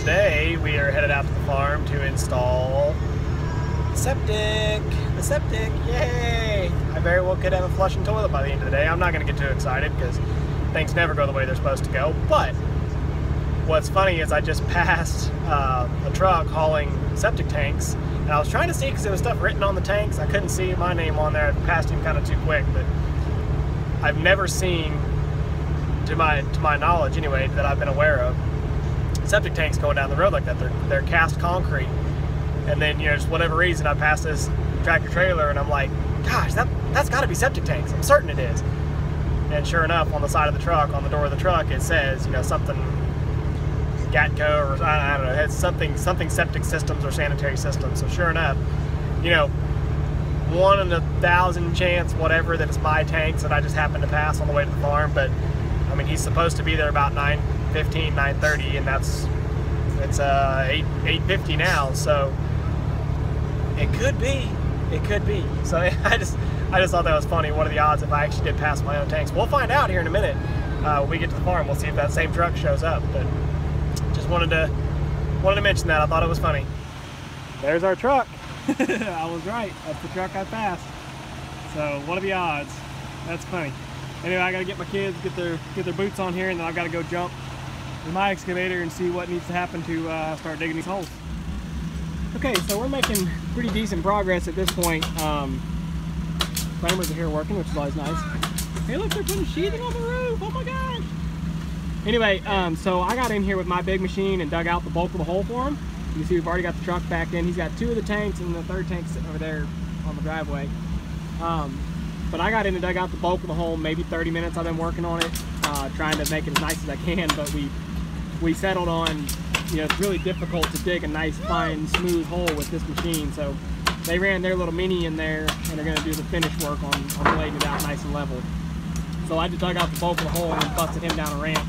today we are headed out to the farm to install septic. The septic, yay! I very well could have a flushing toilet by the end of the day. I'm not going to get too excited because things never go the way they're supposed to go. But what's funny is I just passed a truck hauling septic tanks, and I was trying to see because there was stuff written on the tanks. I couldn't see my name on there. I passed him kind of too quick, but I've never seen, to my knowledge anyway, that I've been aware of, septic tanks going down the road like that. They're cast concrete, and then, you know, just whatever reason I passed this tractor trailer and I'm like, gosh, that's got to be septic tanks. I'm certain it is. And sure enough, on the side of the truck, on the door of the truck, it says, you know, something Gatco, or I don't know, it's something septic systems or sanitary systems. So sure enough, you know, 1 in 1,000 chance, whatever, that it's my tanks that I just happened to pass on the way to the farm. But I mean, he's supposed to be there about 9:15, 9:30, and it's 8:50 now, so it could be. So I just thought that was funny. What are the odds if I actually did pass my own tanks? We'll find out here in a minute. When we get to the farm, we'll see if that same truck shows up. But just wanted to mention that. I thought it was funny. There's our truck. I was right. That's the truck I passed. So what are the odds? That's funny. Anyway, I gotta get my kids, get their boots on here, and then I've got to go jump with my excavator and see what needs to happen to start digging these holes. Okay, so we're making pretty decent progress at this point. Framers are here working, which is always nice. Hey, look, they're putting sheathing on the roof. Oh my gosh! Anyway, so I got in here with my big machine and dug out the bulk of the hole for him. You see, we've already got the truck back in. He's got 2 of the tanks, and the 3rd tank sitting over there on the driveway. But I got in and dug out the bulk of the hole. Maybe 30 minutes I've been working on it, trying to make it as nice as I can. But we settled on, you know, it's really difficult to dig a nice, fine, smooth hole with this machine. So they ran their little mini in there, and they're going to do the finish work on laying it out nice and level. So I just dug out the bulk of the hole and busted him down a ramp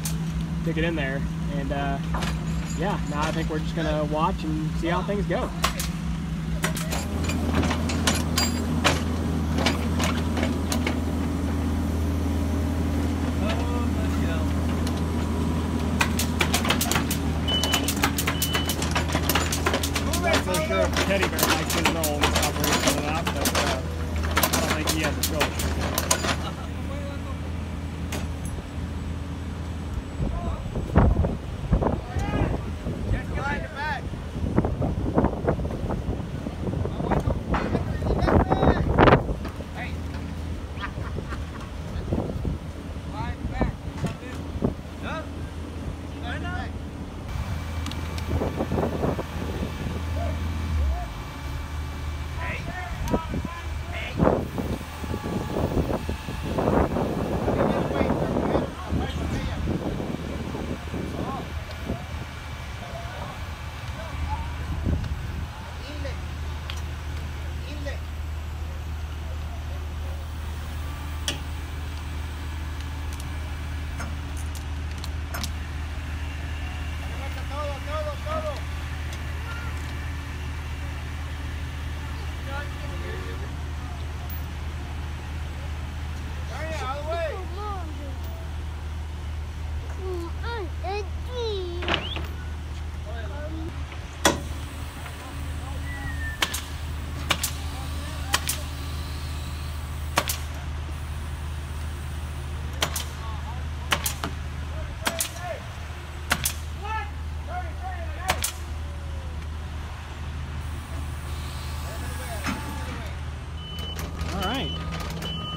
to get in there. And yeah, now I think we're just going to watch and see how things go. Teddy bear likes his own operation up, but I don't think he has a choice.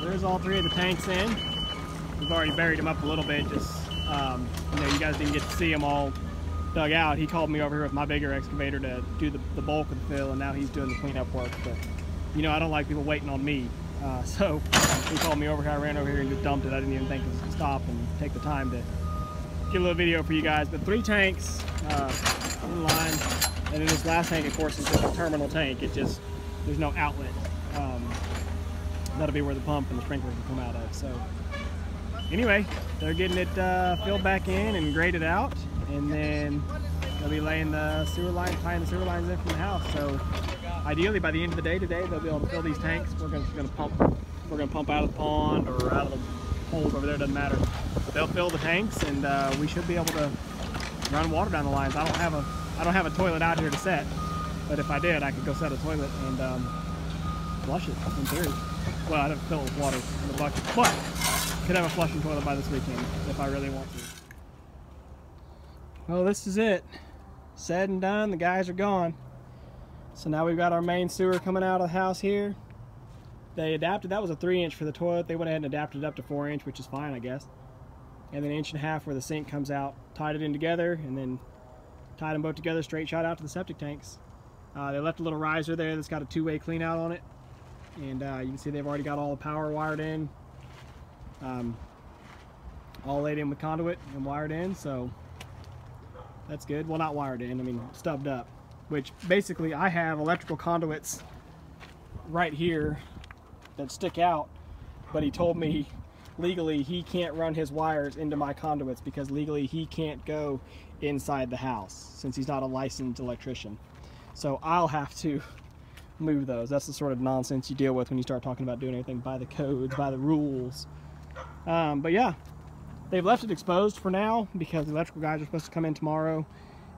There's all 3 of the tanks in. We've already buried them up a little bit, just, you know, you guys didn't get to see them all dug out. He called me over here with my bigger excavator to do the bulk of the fill, and now he's doing the cleanup work. But, you know, I don't like people waiting on me. So he called me over here, I ran over here and just dumped it. I didn't even think to stop and take the time to get a little video for you guys. But 3 tanks in line, and then this last tank, of course, is just a terminal tank. It just, there's no outlet. That'll be where the pump and the sprinkler will come out of. So anyway, they're getting it filled back in and graded out, and then they'll be laying the sewer line, tying the sewer lines in from the house. So ideally, by the end of the day today, they'll be able to fill these tanks. We're going to pump. We're going to pump out of the pond or out of the holes over there. Doesn't matter. They'll fill the tanks, and we should be able to run water down the lines. I I don't have a toilet out here to set, but if I did, I could go set a toilet and flush it in theory. Well, I'd have to fill it with water in the bucket, but could have a flushing toilet by this weekend if I really want to. Well, this is it. Said and done. The guys are gone. So now we've got our main sewer coming out of the house here. They adapted, that was a 3-inch for the toilet. They went ahead and adapted it up to 4-inch, which is fine, I guess. And then 1.5 inches where the sink comes out, tied it in together, and then tied them both together, straight shot out to the septic tanks. They left a little riser there that's got a 2-way clean out on it. And you can see they've already got all the power wired in. All laid in with conduit and wired in, so that's good. Well, not wired in, I mean stubbed up. Which basically I have electrical conduits right here that stick out, but he told me legally he can't run his wires into my conduits because legally he can't go inside the house since he's not a licensed electrician. So I'll have to move those. That's the sort of nonsense you deal with when you start talking about doing everything by the codes, by the rules. But yeah, they've left it exposed for now because the electrical guys are supposed to come in tomorrow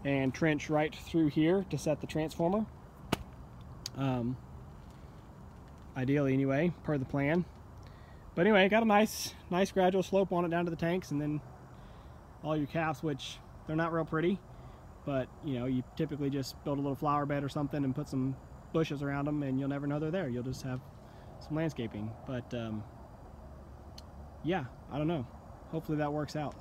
and trench right through here to set the transformer. Ideally anyway, per the plan. But anyway, got a nice gradual slope on it down to the tanks, and then all your calves, which they're not real pretty, but you know, you typically just build a little flower bed or something and put some bushes around them and you'll never know they're there. You'll just have some landscaping. But yeah, I don't know. Hopefully that works out.